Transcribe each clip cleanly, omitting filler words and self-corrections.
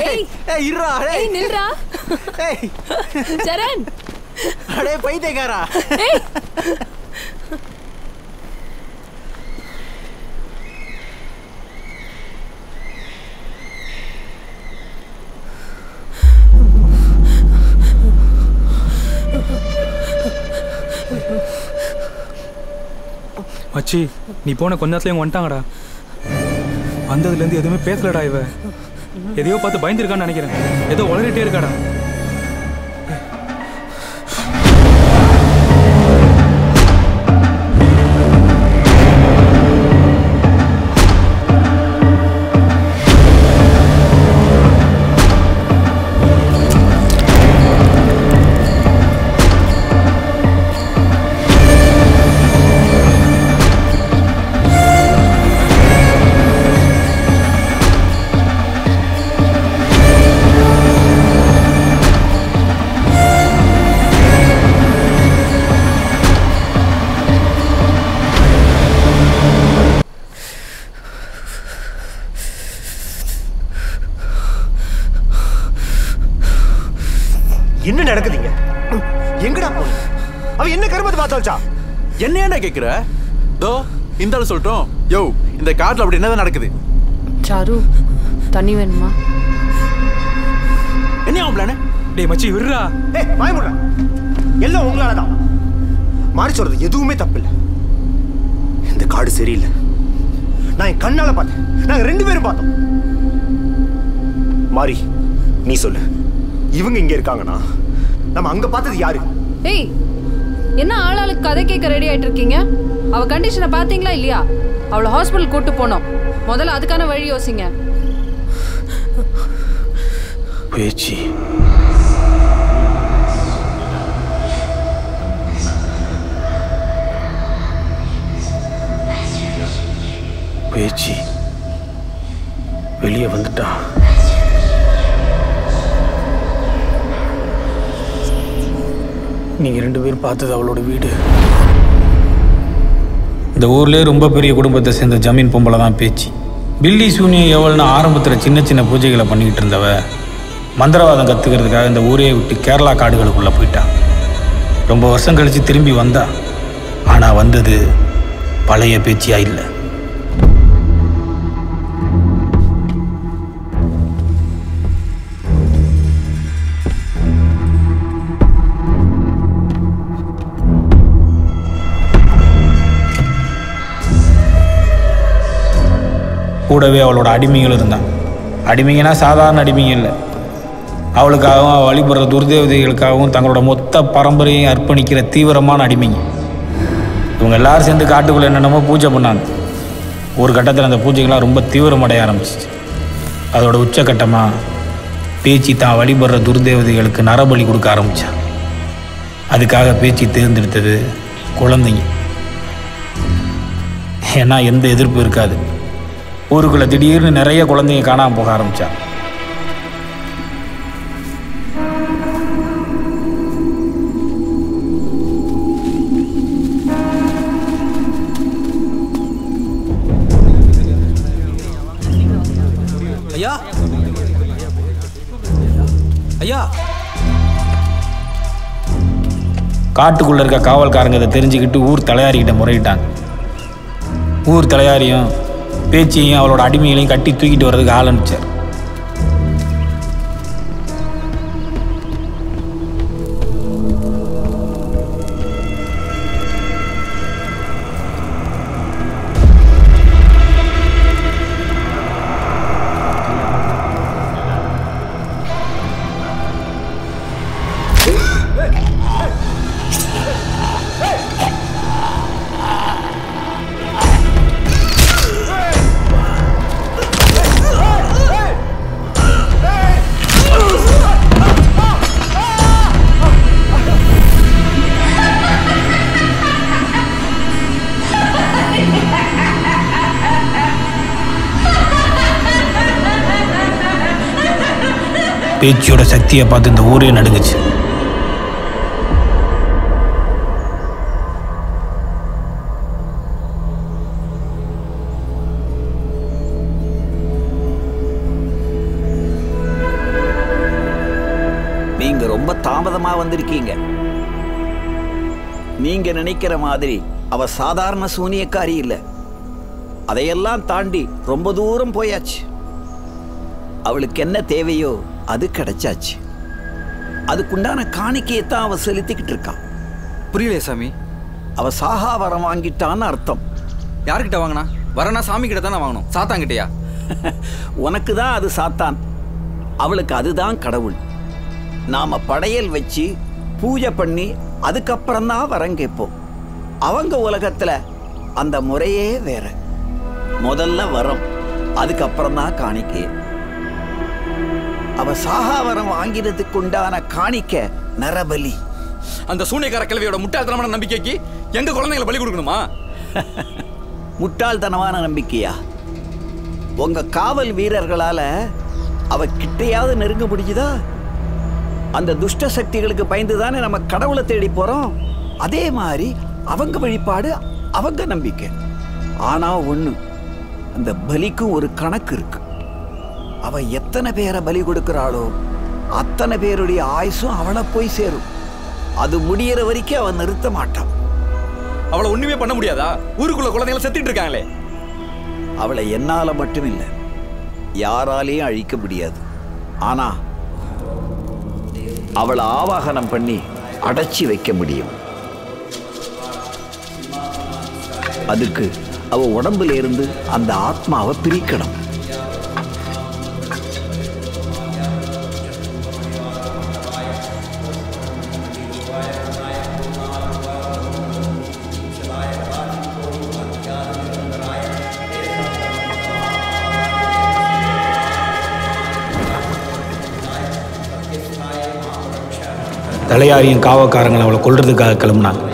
ஏய் ஏய் இருடா ஏய் நில்றா ஏய் சரண் அடே பைத்தியக்காரா ஏய் மச்சி நீ போன கொஞ்ச நேரத்துல இவங்க வந்துட்டாங்கடா. வந்ததுலேருந்து எதுவுமே பேசலடா. இவ எதையோ பார்த்து பயந்துருக்கான்னு நினைக்கிறேன். ஏதோ உளறிட்டே இருக்காடா. என்ன நடக்குதுங்க? எங்கடா போன? அவ என்ன கருமத்தை பார்த்தாச்சா? என்ன கேக்குற? தோ இந்த ஆளு சொல்லட்டும். யோ இந்த காட்டுல அப்படி என்னதான் நடக்குது? சாரு தண்ணி வேணுமா? என்ன பிளான்? டேய் மச்சி விடுறா. ஏய் வாய் மூடுடா. எல்லாம் உங்களால தான். மாறி சொல்றது எதுவுமே தப்பு இல்ல. இந்த காடு சரியில்லை. நான் என் கண்ணால பார்த்தேன். நாங்க 2 பேரும் பார்த்தோம். மாறி நீ சொல்லு. இவங்க இங்க இருக்காங்கன்னா நம்ம அங்க பார்த்தது யாரு? ஏய் என்ன ஆளாளுக்கு கதை கேட்க ரெடி ஆயிட்டு இருக்கீங்க? அவ கண்டிஷனை பாத்தீங்களா இல்லையா? அவளை ஹாஸ்பிட்டல் கூட்டு போனோம். முதல்ல அதுக்கான வழி யோசிங்க. பேச்சி பேச்சி வெளியே வந்துட்டா. நீங்க 2 பேர் பார்த்தது அவளோட வீடு. இந்த ஊர்லேயே ரொம்ப பெரிய குடும்பத்தை சேர்ந்த ஜமீன் பொம்பளை தான் பேச்சு. பில்லி சூனியம் எவ்வளோன்னு ஆரம்பத்தில் சின்ன சின்ன பூஜைகளை பண்ணிக்கிட்டு இருந்தவ மந்திரவாதம் கற்றுக்கிறதுக்காக இந்த ஊரையை விட்டு கேரளா காடுகளுக்குள்ளே போயிட்டான். ரொம்ப வருஷம் கழித்து திரும்பி வந்தா. ஆனால் வந்தது பழைய பேச்சியா இல்லை. கூடவே அவளோட அடிமைகள் இருந்தான். அடிமைங்கன்னா சாதாரண அடிமைங்க இல்லை. அவளுக்காகவும் அவள் வழிபடுற துர்தேவதைகளுக்காகவும் தங்களோட மொத்த பரம்பரையும் அர்ப்பணிக்கிற தீவிரமான அடிமைங்க. இவங்க எல்லாரும் சேர்ந்து காட்டுக்குள்ளே என்னென்னமோ பூஜை பண்ணாங்க. ஒரு கட்டத்தில் அந்த பூஜைகள்லாம் ரொம்ப தீவிரமடைய ஆரம்பிச்சிச்சு. அதோட உச்சக்கட்டமாக பேச்சு தான் வழிபடுற துர்தேவதைகளுக்கு நரபலி கொடுக்க ஆரம்பித்தான். அதுக்காக பேச்சு தேர்ந்தெடுத்தது குழந்தைங்க. ஏன்னா எந்த எதிர்ப்பு இருக்காது. ஊருக்குள்ளே திடீர்னு நிறைய குழந்தைங்க காணாமல் போக ஆரம்பித்தா. ஐயா ஐயா காட்டுக்குள்ளே இருக்க காவல்காரங்க இதை தெரிஞ்சுக்கிட்டு ஊர் தலையாரிக்கிட்ட முறையிட்டாங்க. ஊர் தலையாரியும் பேச்சையும் அவளோட அடிமைகளையும் கட்டி தூக்கிட்டு வர்றதுக்கு ஆள் அனுப்பிச்சார். பேச்சியோட சக்தியை பார்த்து இந்த ஊரே நடுங்குச்சு. ரொம்ப தாமதமா வந்திருக்கீங்க. நீங்க நினைக்கிற மாதிரி அவ சாதாரண சூனியக்காரி இல்லை. அதையெல்லாம் தாண்டி ரொம்ப தூரம் போயாச்சு. அவளுக்கு என்ன தேவையோ அது கிடைச்சாச்சு. அதுக்குண்டான காணிக்கையை தான் அவ செலுத்திக்கிட்டு இருக்கான். புரியலையே சாமி. அவ சாகா வரம் வாங்கிட்டான்னு அர்த்தம். யாருக்கிட்ட வாங்கினா? வரனா சாமி கிட்ட தானே வாங்கணும், சாத்தாங்கிட்டயா? உனக்கு தான் அது சாத்தான், அவளுக்கு அதுதான் கடவுள். நாம படையல் வச்சு பூஜை பண்ணி அதுக்கப்புறம் தான் வரம் கேட்போம். அவங்க உலகத்துல அந்த முறையே வேற. முதல்ல வரம், அதுக்கப்புறம் தான் காணிக்கை. அவ சாகா வரம் வாங்கினதுக்கு உண்டான காணிக்க நரபலி. அந்த சூனியக்கார கிழவியோட முட்டாள்தனமான நம்பிக்கைக்கு எங்க குழந்தைங்களை பலி கொடுக்கணுமா? முட்டாள்தனமான நம்பிக்கையா? உங்க காவல் வீரர்களால அவ கிட்டையாவது நெருங்க முடியுதா? அந்த துஷ்ட சக்திகளுக்கு பயந்து தானே நம்ம கடவுளை தேடி போறோம். அதே மாதிரி அவங்க வழிபாடு, அவங்க நம்பிக்கை. ஆனா ஒண்ணு, அந்த பலிக்கும் ஒரு கணக்கு இருக்கு. அவ எத்தனை பேரை பலி கொடுக்கிறாளோ அத்தனை பேருடைய ஆயுசும் அவளை போய் சேரும். அது முடியற வரைக்கும் அவன் நிறுத்த மாட்டான். அவளை ஒண்ணுமே பண்ண முடியாதா? ஊருக்குள்ள குழந்தைகளை செத்துட்டு இருக்காங்களே. அவளை என்னால மட்டும் இல்லை, யாராலையும் அழிக்க முடியாது. ஆனா அவளை ஆவாகனம் பண்ணி அடைச்சி வைக்க முடியும். அதுக்கு அவ உடம்புல இருந்து அந்த ஆத்மாவை பிரிக்கணும். தலையாரியும் காவக்காரங்களை அவளை கொல்றதுக்காக கிளம்புனாங்க.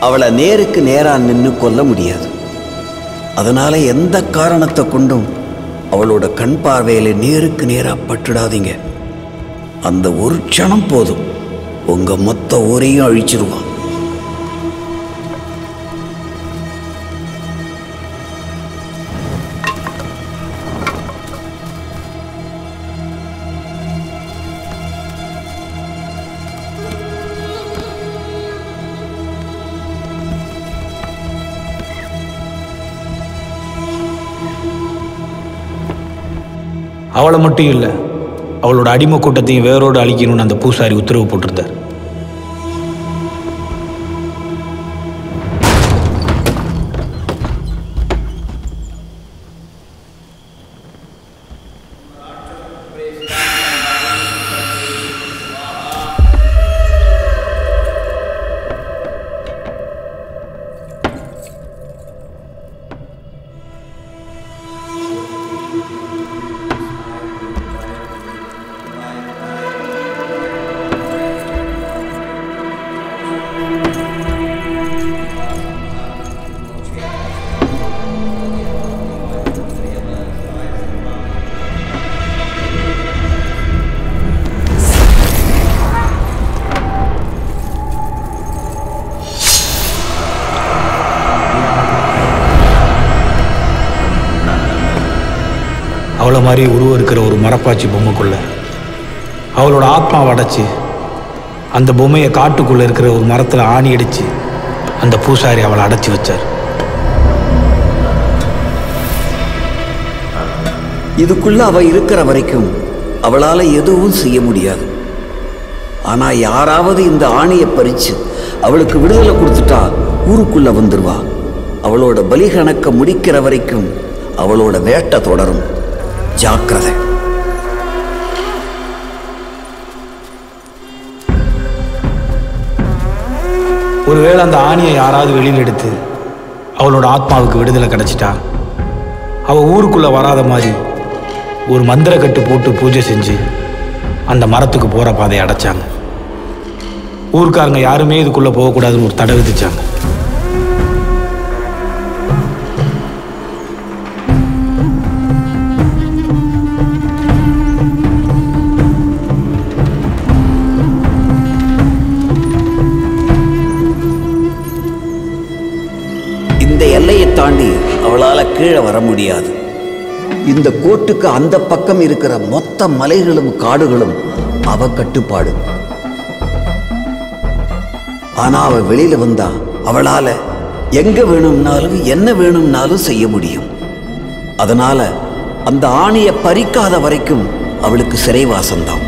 அவளை நேருக்கு நேரா நின்று கொல்ல முடியாது. அதனால எந்த காரணத்தை கொண்டும் அவளோட கண் பார்வையில நேருக்கு நேரா பட்டுடாதீங்க. அந்த ஒரு க்ஷணம் போதும், உங்க மொத்த ஊரையும் அழிச்சிருவான். அவளை மட்டும் இல்லை, அவளோட அடிமை கூட்டத்தையும் வேரோடு அழிக்கணும்னு அந்த பூசாரி உத்தரவு போட்டிருந்தார். அவளை மாதிரி உருவம் இருக்கிற ஒரு மரப்பாச்சி பொம்மைக்குள்ள அவளோட ஆத்மாவை அடைச்சி அந்த பொம்மையை காட்டுக்குள்ளே இருக்கிற ஒரு மரத்தில் ஆணி அடித்து அந்த பூசாரி அவளை அடைச்சி வச்சார். இதுக்குள்ள அவ இருக்கிற வரைக்கும் அவளால் எதுவும் செய்ய முடியாது. ஆனா யாராவது இந்த ஆணியை பறிச்சு அவளுக்கு விடுதலை கொடுத்துட்டா ஊருக்குள்ள வந்துருவா. அவளோட பலி கணக்க முடிக்கிற வரைக்கும் அவளோட வேட்டை தொடரும். ஜாக்கிரதை. ஒருவேளை அந்த ஆணியை யாராவது வெளியில் எடுத்து அவளோட ஆத்மாவுக்கு விடுதலை கிடைச்சிட்டா அவள் ஊருக்குள்ளே வராத மாதிரி ஒரு மந்திர கட்டு போட்டு பூஜை செஞ்சு அந்த மரத்துக்கு போகிற பாதையை அடைச்சாங்க. ஊருக்காரங்க யாருமே இதுக்குள்ளே போகக்கூடாதுன்னு ஒரு தடை விதிச்சாங்க. இந்த எல்லையை தாண்டி அவளால கீழே வர முடியாது. இந்த கோட்டுக்கு அந்த பக்கம் இருக்கிற மொத்த மலைகளும் காடுகளும் அவ கட்டுப்பாடு. ஆனா அவ வெளியில வந்தா அவளால எங்க வேணும்னாலும் என்ன வேணும்னாலும் செய்ய முடியும். அதனால அந்த ஆணியை பறிக்காத வரைக்கும் அவளுக்கு சிறைவாசம்தான்.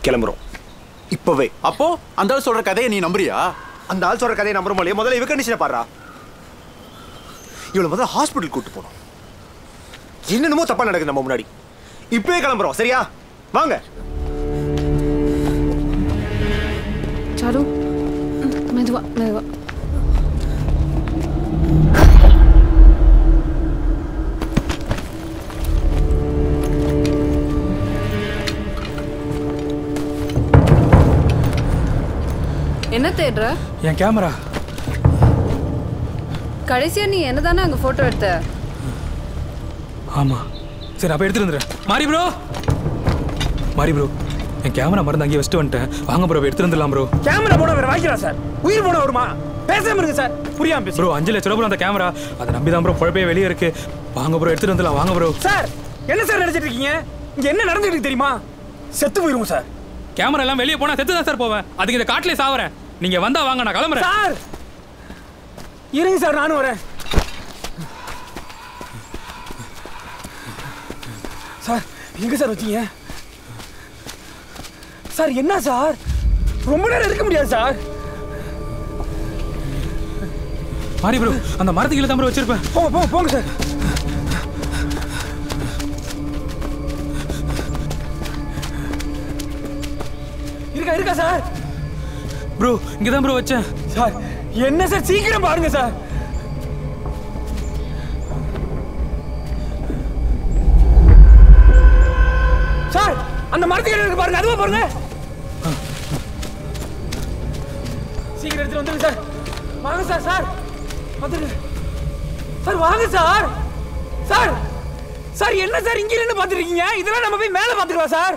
கிளம்புறோம் இப்பவே. அப்போ அந்த ஆள் சொல்ற கதையை நீ நம்புறியா? அந்த ஆள் சொல்ற கதையை நம்புறோம் இல்லையா? முதல்ல இவ கண்டிஷனை பாடுறா. இவளை முதல்ல ஹாஸ்பிட்டல் கூட்டு போனோம். என்னென்னமோ தப்பா நடக்குது நம்ம முன்னாடி. இப்பவே கிளம்புறோம் சரியா? வாங்க. சாரு மெதுவா மெதுவா. என்ன தேடுற? என் கேமரா. கடைசியா நீ என்னதானே அங்க போட்டோ எடுத்த? ஆமா. சரி அப்ப எடுத்துட்டு வந்துடுறேன். மாறி ப்ரோ, மாறி ப்ரோ, என் கேமரா மறந்து அங்கேயே வச்சுட்டு வந்துட்டேன். வாங்க ப்ரோ, எடுத்துட்டு வந்துடலாம் ப்ரோ. கேமரா போட வேற வாங்கிக்கலாம் சார். உயிர் போட வருமா? பேசாம இருங்க சார். புரியாம பேசு ப்ரோ. 5 லட்சம் ரூபாய் அந்த கேமரா. அதை நம்பி தான் ப்ரோ பொழப்பே வெளியே இருக்கு. வாங்க ப்ரோ, எடுத்துட்டு வந்துடலாம். வாங்க ப்ரோ. சார் என்ன சார் நினைச்சிட்டு இருக்கீங்க? இங்க என்ன நடந்துட்டு தெரியுமா? செத்து போயிருவோம் சார். கேமரா எல்லாம் வெளியே போனா செத்து தான் சார் போவேன். அதுக்கு இந்த காட்டிலே சாவறேன். நீங்க வந்தா வாங்க, நான் கிளம்புறேன். சார் இருங்க சார், நானும் வரேன். சார் எங்க சார் வச்சீங்க? சார் என்ன சார், ரொம்ப நேரம் இருக்க முடியாது சார். மாறி ப்ரோ, அந்த மரத்துக்கு கீழே தான் ப்ரோ வச்சிருப்பேன். போங்க போங்க போங்க சார். இருக்கா இருக்கா சார்? ப்ரோ இங்க தான் ப்ரோ வச்சேன். சார் என்ன சார், சீக்கிரம் பாருங்க சார். சார் அந்த மரத்துக்கு இருக்கு பாருங்க, அதுவா பாருங்க. சீக்கிரம் எடுத்து வந்துருங்க சார். வாங்க சார். சார் வந்துருங்க சார். வாங்க சார். சார் சார் என்ன சார் இங்க இருந்து பாத்துட்டு இருக்கீங்க? இதெல்லாம் நம்ம போய் மேல பாத்துக்கலாம் சார்.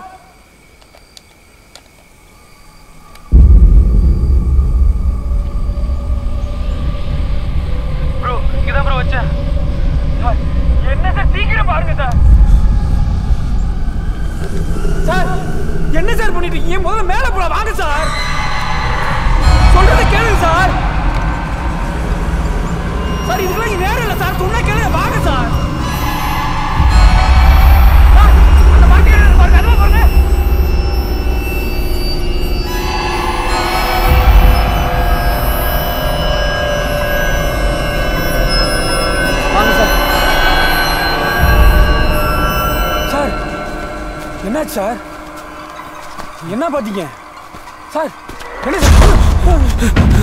ப்ரோ இங்க தான் ப்ரோ வச்சேன். சார் என்ன சார், சீக்கிரம் பாருங்க சார். சார் என்ன சார் பண்ணிட்டு இருக்கீங்க? முதல்ல மேல போலாம். வாங்க சார், சொல்றத கேளுங்க சார். சார் இதுக்கெல்லாம் இங்க நேரம் இல்லை சார், சொன்னா கேளுங்க. வாங்க சார். அந்த மார்க்கெட் பாருங்க, அதுவா பாருங்க. வாங்க சார். சார் என்னாச்சு சார்? என்ன பாத்தீங்க சார்? என்ன சார்?